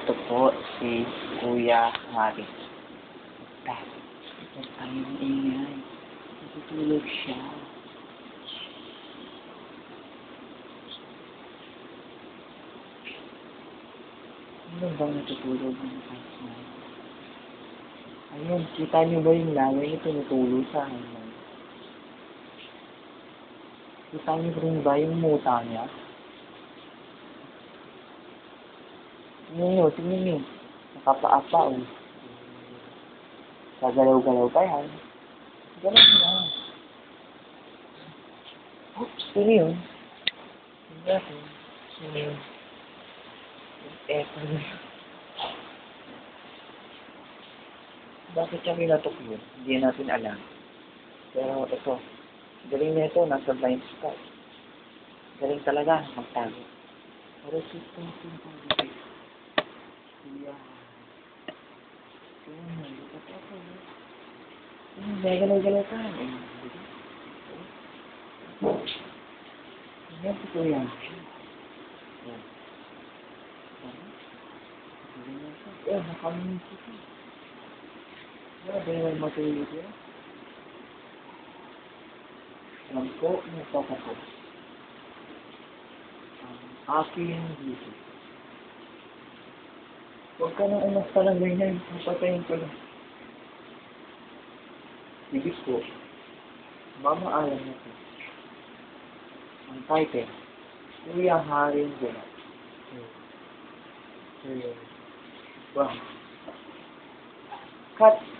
Ito po si Kuya Hari. Ito tayo ng ingay. Natutulog siya. Ano bang natutulog ng kasma? Ayun, kita niyo ba yung laway na tinutulog sa akin? Kita niyo rin ba yung muta niya? Tingnan niyo. Nakapaapa, oh. Gagalaw-galaw pa yan. Galaw na. Oops, sino yun? Sino yun? Eto. Bakit siya minatok yun? Hindi natin alam. Pero ito, galing na ito, nasa blind spot. Galing talaga, magtago. Pero system tayo. Kuya. Galaw-galaw ka. Yan si Kuya. Nakamunin ko. Grabe naman matulog yun. Alam ko, nagpapa ko. Aking dito. Huwag ka nang umas pa lang ganyan. Napatayin ko lang. Ibig ko, mamaalam na ito. Ang title, Kuya Haring Bulat. Wow. Cut!